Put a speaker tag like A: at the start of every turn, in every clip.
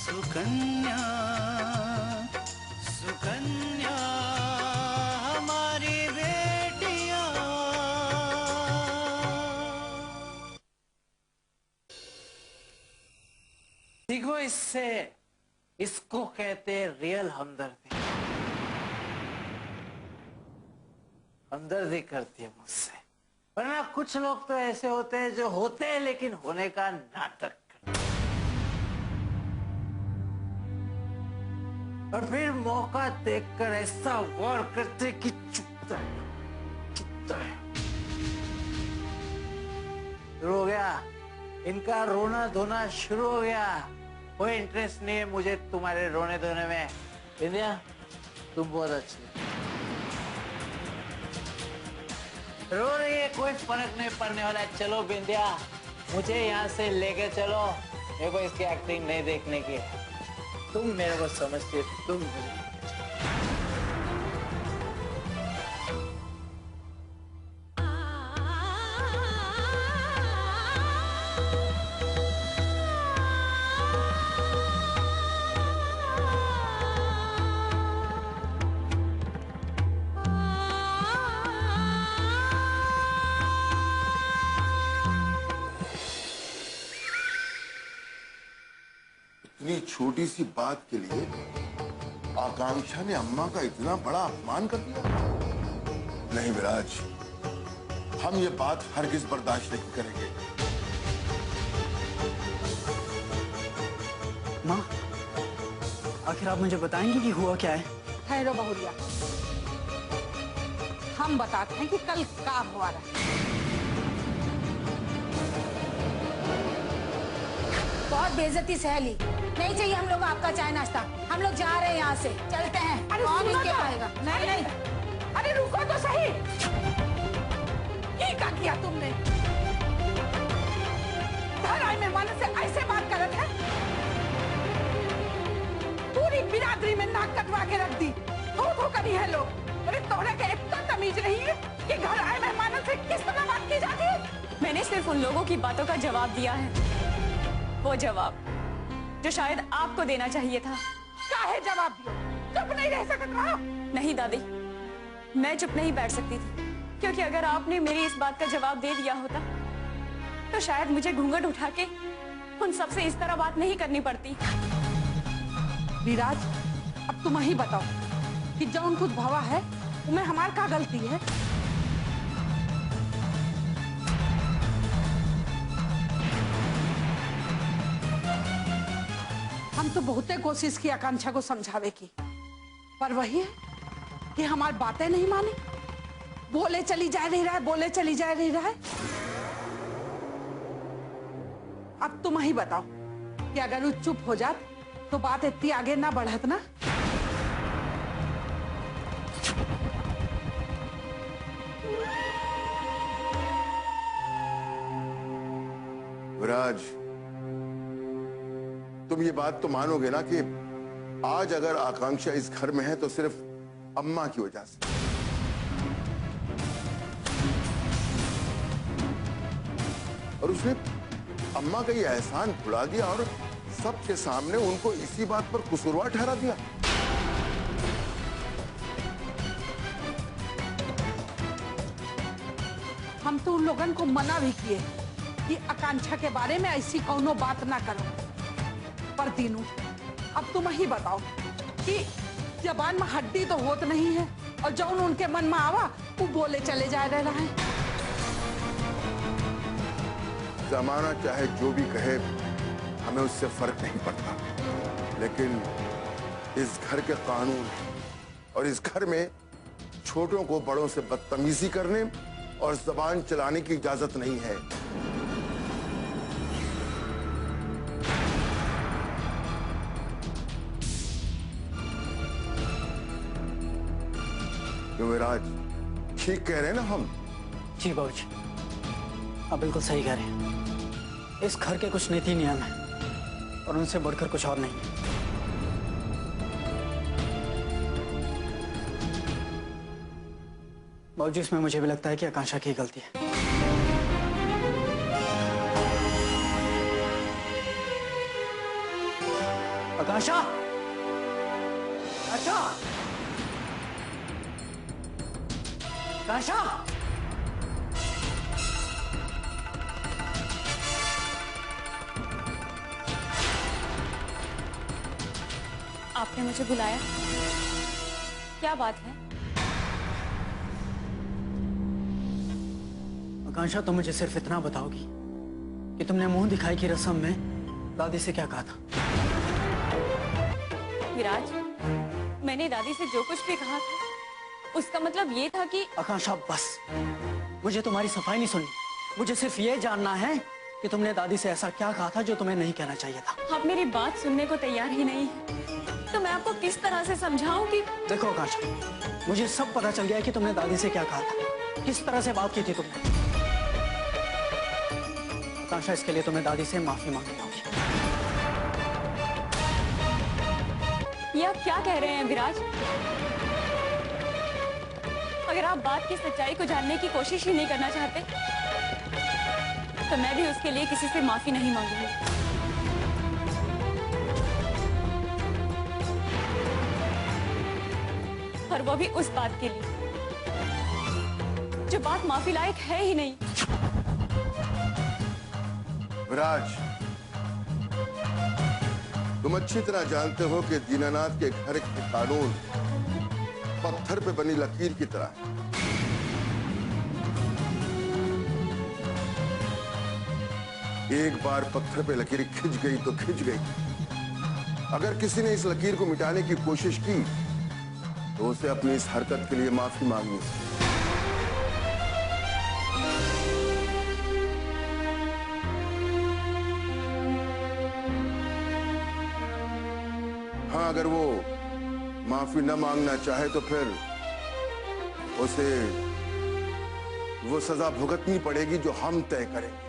A: सुकन्या सुकन्या हमारी बेटियां। सीखो इससे, इसको कहते रियल हमदर्दी। हमदर्दी करती है मुझसे, वरना कुछ लोग तो ऐसे होते हैं जो होते हैं लेकिन होने का नाटक करते हैं। और फिर मौका देखकर ऐसा वार करते कि चुपता है। शुरू हो गया इनका रोना धोना, शुरू हो गया। कोई इंटरेस्ट नहीं है मुझे तुम्हारे रोने धोने में। बिंदिया तुम बहुत अच्छी है, रो रही है कोई फर्क नहीं पड़ने वाला है। चलो बिंदिया मुझे यहाँ से लेके चलो, मेरे को इसकी एक्टिंग नहीं देखने की है। तुम मेरे को समझती हो, तुम
B: इतनी छोटी सी बात के लिए आकांक्षा ने अम्मा का इतना बड़ा अपमान कर दिया। नहीं विराज, हम ये बात हरगिज बर्दाश्त नहीं करेंगे।
C: माँ, आखिर आप मुझे बताएंगे कि हुआ क्या है?
D: ठहरो बहुरिया, हम बताते हैं कि कल क्या हुआ रहा।
E: बहुत बेइज्जती सहेली, नहीं चाहिए हम लोग आपका चाय नाश्ता। हम लोग जा रहे हैं यहाँ से, चलते हैं। कौन इनके पाएगा? नहीं नहीं,
D: अरे रुको तो सही, ये क्या किया तुमने? घर आए मेहमानों से ऐसे बात करत है? पूरी बिरादरी में नाक कटवा के रख दी। थो करी है लोग। अरे तोहरे के इतना तमीज नहीं है कि घर आए मेहमानों से किस तरह बात की जाती है?
F: मैंने सिर्फ उन लोगों की बातों का जवाब दिया है, वो जवाब जो शायद आपको देना चाहिए था।
D: काहे जवाब दियो? चुप नहीं रह सकता?
F: नहीं दादी, मैं चुप नहीं बैठ सकती थी, क्योंकि अगर आपने मेरी इस बात का जवाब दे दिया होता तो शायद मुझे घूंघट उठा के उन सबसे इस तरह बात नहीं करनी पड़ती।
D: विराज, अब तुम ही बताओ कि जो उन कुछ भवा है उनमें हमारी क्या गलती है? हम तो बहुते कोशिश की आकांक्षा को समझावे की, पर वही है कि हमारी बातें नहीं मानी। बोले चली जा रही है, बोले चली जा रही है। अब तुम ही बताओ कि अगर वो चुप हो जात तो बात इतनी आगे ना बढ़त ना।
B: विराज, तुम ये बात तो मानोगे ना कि आज अगर आकांक्षा इस घर में है तो सिर्फ अम्मा की वजह से। और उसने अम्मा का ये एहसान भुला दिया और सबके सामने उनको इसी बात पर कसूरवार ठहरा दिया।
D: हम तो उन लोगों को मना भी किए कि आकांक्षा के बारे में ऐसी कौनो बात ना करो, पर दीनू अब तुम ही बताओ कि जबान में हड्डी तो होत नहीं है और जो उनके मन में आवा वो बोले चले जा रहा है।
B: जमाना चाहे जो भी कहे, हमें उससे फर्क नहीं पड़ता, लेकिन इस घर के कानून और इस घर में छोटों को बड़ों से बदतमीजी करने और जबान चलाने की इजाजत नहीं है। युवराज, ठीक कह रहे हैं ना हम?
C: जी बाबूजी, आप बिल्कुल सही कह रहे हैं। इस घर के कुछ नीति नियम हैं और उनसे बढ़कर कुछ और नहीं। बाबूजी, इसमें मुझे भी लगता है कि आकांक्षा की गलती है। आकांक्षा, आकांक्षा, आकांक्षा।
F: आपने मुझे बुलाया, क्या बात है?
C: आकांक्षा, तुम मुझे सिर्फ इतना बताओगी कि तुमने मुंह दिखाई की रस्म में दादी से क्या कहा था?
F: विराज, मैंने दादी से जो कुछ भी कहा था उसका मतलब ये था कि
C: आकांक्षा बस, मुझे तुम्हारी सफाई नहीं सुननी। मुझे सिर्फ ये जानना है कि तुमने दादी से ऐसा क्या कहा था जो तुम्हें नहीं कहना चाहिए था।
F: आप मेरी बात सुनने को तैयार ही नहीं है, तो मैं आपको किस तरह से समझाऊं कि
C: देखो आकांक्षा, मुझे सब पता चल गया है कि तुमने दादी से क्या कहा था, किस तरह से बात की थी तुमने। आकांक्षा, इसके लिए तुम्हें दादी से माफी मांगनी होगी।
F: ये आप क्या कह रहे हैं विराज? अगर आप बात की सच्चाई को जानने की कोशिश ही नहीं करना चाहते तो मैं भी उसके लिए किसी से माफी नहीं मांगूंगी। और वो भी उस बात के लिए जो बात माफी लायक है ही नहीं।
B: विराज, तुम अच्छी तरह जानते हो कि दीनानाथ के घर के कानून पत्थर पे बनी लकीर की तरह है। एक बार पत्थर पे लकीर खिंच गई तो खिंच गई। अगर किसी ने इस लकीर को मिटाने की कोशिश की तो उसे अपनी इस हरकत के लिए माफी मांगनी है। हाँ, अगर वो माफी न मांगना चाहे तो फिर उसे वो सजा भुगतनी पड़ेगी जो हम तय करेंगे।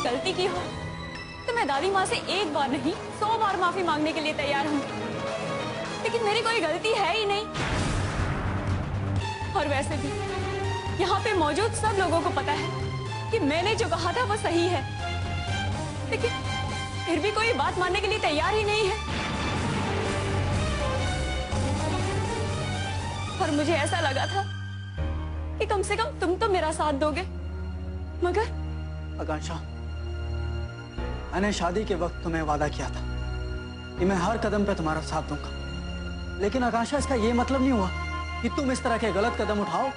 F: गलती की हो तो मैं दादी माँ से एक बार नहीं 100 बार माफी मांगने के लिए तैयार हूँ, लेकिन मेरी कोई गलती है ही नहीं। और वैसे भी यहाँ पे मौजूद सब लोगों को पता है कि मैंने जो कहा था वो सही है, लेकिन फिर भी कोई बात मानने के लिए तैयार ही नहीं है। और मुझे ऐसा लगा था कि कम से कम तुम तो मेरा साथ दोगे, मगर
C: आकांक्षा, मैंने शादी के वक्त तुम्हें वादा किया था कि मैं हर कदम पे तुम्हारा साथ दूंगा, लेकिन आकांक्षा, इसका ये मतलब नहीं हुआ कि तुम इस तरह के गलत कदम उठाओ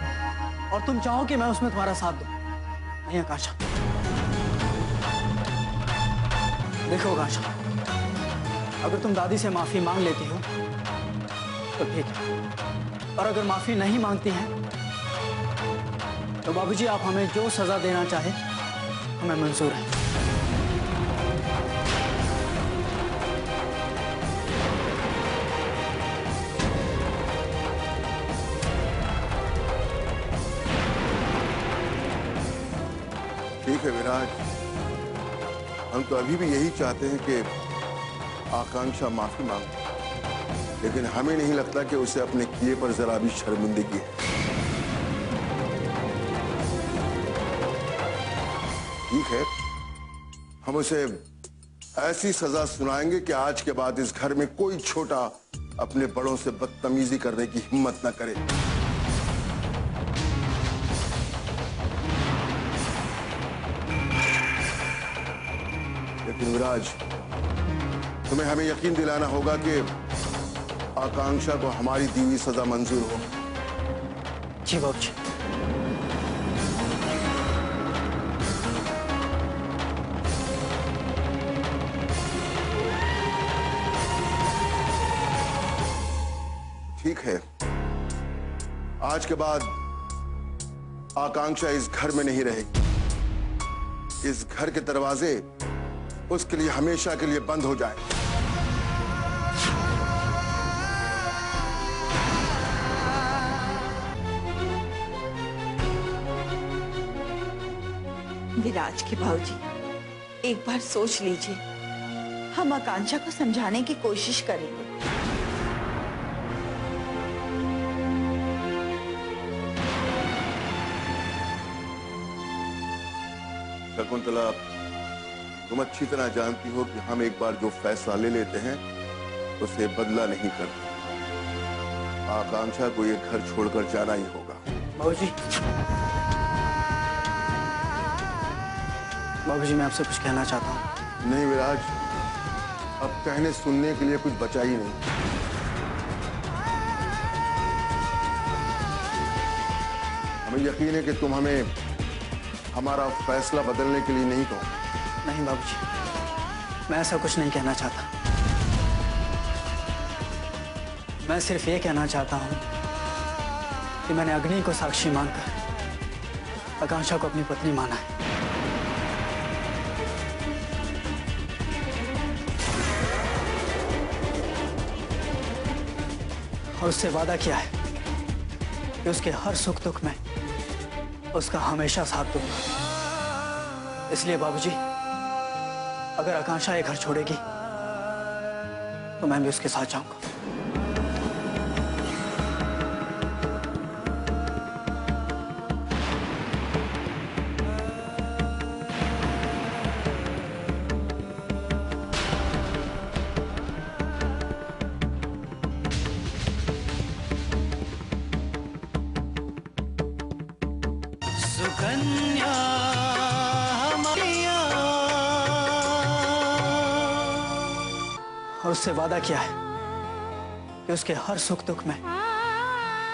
C: और तुम चाहो कि मैं उसमें तुम्हारा साथ दूं। नहीं आकांक्षा, देखो आकांक्षा, अगर तुम दादी से माफी मांग लेती हो तो ठीक है, और अगर माफी नहीं मांगती हैं तो बाबूजी आप हमें जो सजा देना चाहे हमें मंजूर है।
B: ठीक है विराज, हम तो अभी भी यही चाहते हैं कि आकांक्षा माफी मांगे, लेकिन हमें नहीं लगता कि उसे अपने किए पर जरा भी शर्मिंदगी है। ठीक है, हम उसे ऐसी सजा सुनाएंगे कि आज के बाद इस घर में कोई छोटा अपने बड़ों से बदतमीजी करने की हिम्मत न करे। लेकिन विराज, तुम्हें हमें यकीन दिलाना होगा कि आकांक्षा को हमारी दी हुई सजा मंजूर हो।
C: जी बाबूजी।
B: ठीक है, आज के बाद आकांक्षा इस घर में नहीं रहेगी। इस घर के दरवाजे उसके लिए हमेशा के लिए बंद हो जाए।
G: विराज के भाऊजी, एक बार सोच लीजिए, हम आकांक्षा को समझाने की कोशिश करेंगे।
B: शकुंतला, तुम अच्छी तरह जानती हो कि हम एक बार जो फैसला ले लेते हैं उसे बदला नहीं करते। आकांक्षा को ये घर छोड़कर जाना ही होगा।
C: बाबूजी, बाबूजी मैं आपसे कुछ कहना चाहता हूँ।
B: नहीं विराज, अब कहने सुनने के लिए कुछ बचा ही नहीं। हमें यकीन है कि तुम हमें हमारा फैसला बदलने के लिए नहीं कहो।
C: नहीं बाबूजी, मैं ऐसा कुछ नहीं कहना चाहता। मैं सिर्फ ये कहना चाहता हूँ कि मैंने अग्नि को साक्षी मानकर आकांक्षा को अपनी पत्नी माना है। और उससे वादा किया है कि उसके हर सुख दुख में उसका हमेशा साथ दूंगा। इसलिए बाबूजी, अगर आकांक्षा ये घर छोड़ेगी तो मैं भी उसके साथ जाऊंगा।
A: सुकन्या
C: और उससे वादा किया है कि उसके हर सुख दुख में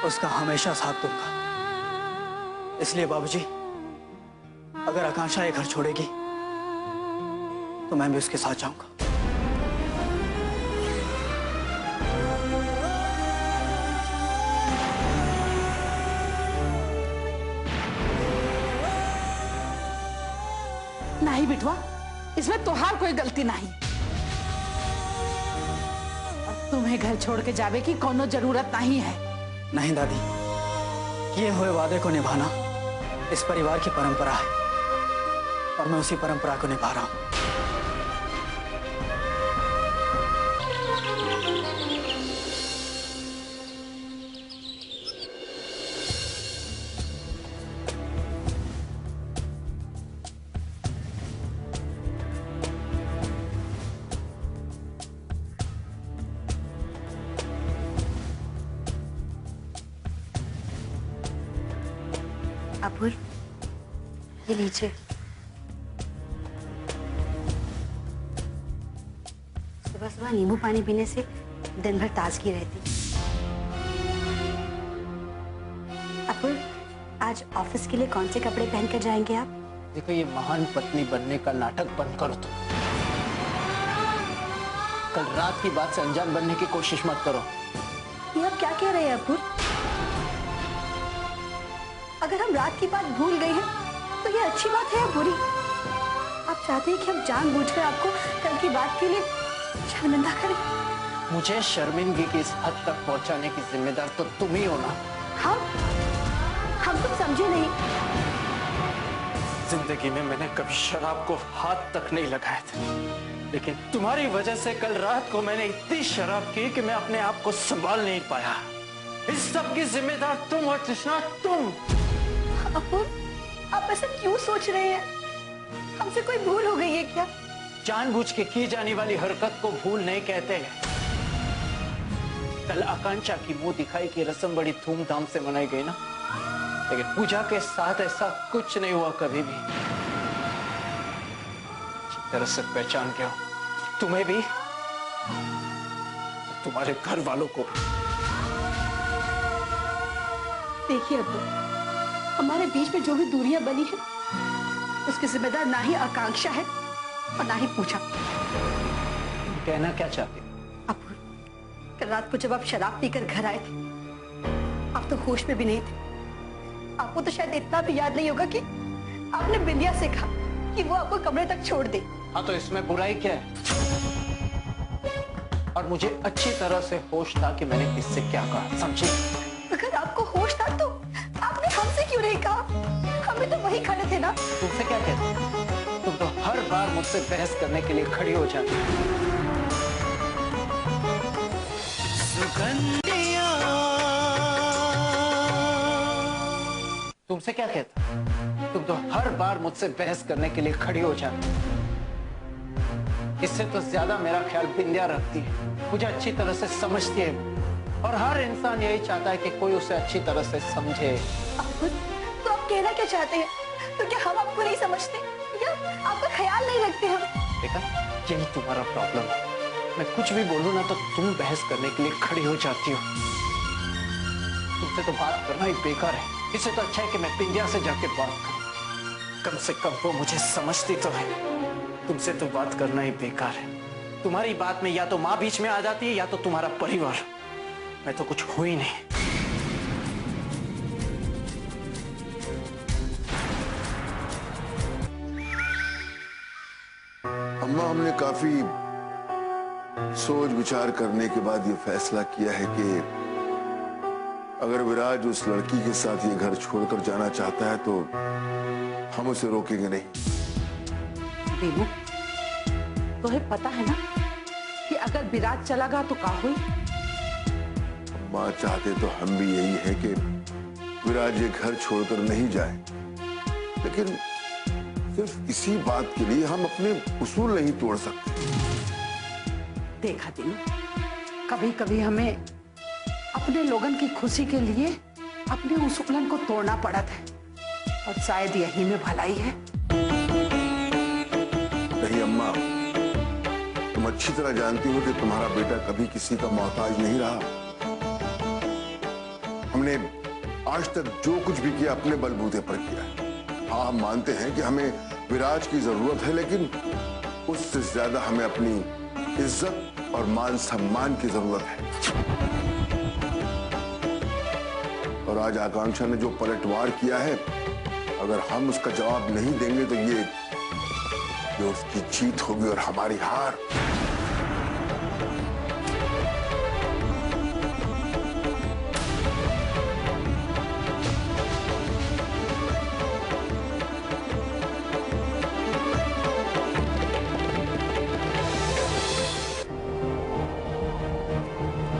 C: उसका हमेशा साथ दूंगा। इसलिए बाबूजी, अगर आकांक्षा ये घर छोड़ेगी तो मैं भी उसके साथ जाऊंगा।
D: नहीं बिटवा, इसमें तोहार कोई गलती नहीं। अब तुम्हें घर छोड़ के जावे की कोनो जरूरत नहीं है।
C: नहीं दादी, किए हुए वादे को निभाना इस परिवार की परंपरा है और मैं उसी परंपरा को निभा रहा हूं।
H: अपूर्व, ये लीजिए। सुबह सुबह नींबू पानी पीने से दिन भर ताजगी रहती। अपूर्व, आज ऑफिस के लिए कौन से कपड़े पहन कर जाएंगे आप?
A: देखो, ये महान पत्नी बनने का नाटक बंद करो तुम। कल रात की बात से अनजान बनने की कोशिश मत करो।
H: ये आप क्या कह रहे हैं अपूर्व? अगर हम रात की बात भूल गए हैं तो ये अच्छी बात है या बुरी? आप चाहते हैं कि हम जानबूझकर आपको कल की बात के लिए शर्मिंदा करें?
A: मुझे शर्मिंदगी की इस हद तक पहुंचाने की जिम्मेदार तो तुम ही हो ना।
H: हम तुम समझे नहीं।
A: जिंदगी में मैंने कभी शराब को हाथ तक नहीं लगाया था, लेकिन तुम्हारी वजह से कल रात को मैंने इतनी शराब की कि मैं अपने आप को संभाल नहीं पाया। इस सब की जिम्मेदार तुम हो तृष्णा, तुम।
H: अपूर्व, आप ऐसा क्यों सोच रहे हैं? हमसे कोई भूल हो गई है क्या?
A: जानबूझ के की जाने वाली हरकत को भूल नहीं कहते हैं। कल आकांक्षा की मुंह दिखाई की रस्म बड़ी धूमधाम से मनाई गई ना, लेकिन पूजा के साथ ऐसा कुछ नहीं हुआ कभी भी। अच्छी तरह से पहचान के हो, तुम्हें भी, तुम्हारे घर वालों को।
H: देखिए अपूर्व, हमारे बीच में जो भी दूरियां बनी है उसकी जिम्मेदार ना ही आकांक्षा है और ना ही पूजा।
A: कहना क्या चाहते हो?
H: अपूर्व, कल रात को जब आप शराब पीकर घर आए थे, आप तो होश में भी नहीं थे। आपको तो शायद इतना भी याद नहीं होगा कि आपने बिंदिया से कहा कि वो आपको कमरे तक छोड़ दे।
A: हाँ, तो इसमें बुराई क्या है? और मुझे अच्छी तरह से होश था कि मैंने किससे क्या कहा, समझी?
H: अगर आपको होश था तो आपने हमसे क्यों नहीं कहा? हमें तो वही खड़े थे ना।
A: तुमसे क्या कहते? तुम तो हर बार मुझसे बहस करने के लिए खड़ी हो जाती। तुमसे क्या कहता? तुम तो हर बार मुझसे बहस करने के लिए खड़ी हो जाती। इससे तो ज्यादा मेरा ख्याल बिंदिया रखती है, मुझे अच्छी तरह से समझती है, और हर इंसान यही चाहता है कि कोई उसे अच्छी तरह से समझे।
H: तो आप कहना क्या चाहते हैं? तो क्या हम आपको नहीं समझते या आपका ख्याल नहीं रखते हम?
A: देखा, यही तुम्हारा प्रॉब्लम है। मैं कुछ भी बोलूं ना तो तुम बहस करने के लिए खड़ी हो जाती हो। तुमसे तो बात करना ही बेकार है। इससे तो अच्छा है कि मैं बिंदिया से जाके बात करूं। कम से कम वो मुझे समझती तो है। तुमसे तो बात करना ही बेकार है। तुम्हारी बात में या तो माँ बीच में आ जाती है या तो तुम्हारा परिवार। मैं तो कुछ हूं ही नहीं।
B: अम्मा, हमने काफी सोच विचार करने के बाद ये फैसला किया है कि अगर विराज उस लड़की के साथ ये घर छोड़कर जाना चाहता है तो हम उसे रोकेंगे नहीं।
D: दीनू, तुम्हें पता है ना कि अगर विराज चला गया तो क्या हुई?
B: माँ, चाहते तो हम भी यही है कि विराज ये घर छोड़कर नहीं जाए, लेकिन सिर्फ इसी बात के लिए हम अपने उसूल नहीं तोड़ सकते।
D: देखा दीनू, कभी कभी हमें अपने लोगन की खुशी के लिए अपने उसूलन को तोड़ना पड़ता है, और शायद यही में भलाई है।
B: नहीं अम्मा, तुम अच्छी तरह जानती हो कि तुम्हारा बेटा कभी किसी का मोहताज नहीं रहा। हमने आज तक जो कुछ भी किया अपने बलबूते पर किया है। हाँ, हम मानते हैं कि हमें विराज की जरूरत है, लेकिन उससे ज्यादा हमें अपनी इज्जत और मान सम्मान की जरूरत है। और आज आकांक्षा ने जो पलटवार किया है, अगर हम उसका जवाब नहीं देंगे तो ये उसकी जीत होगी और हमारी हार।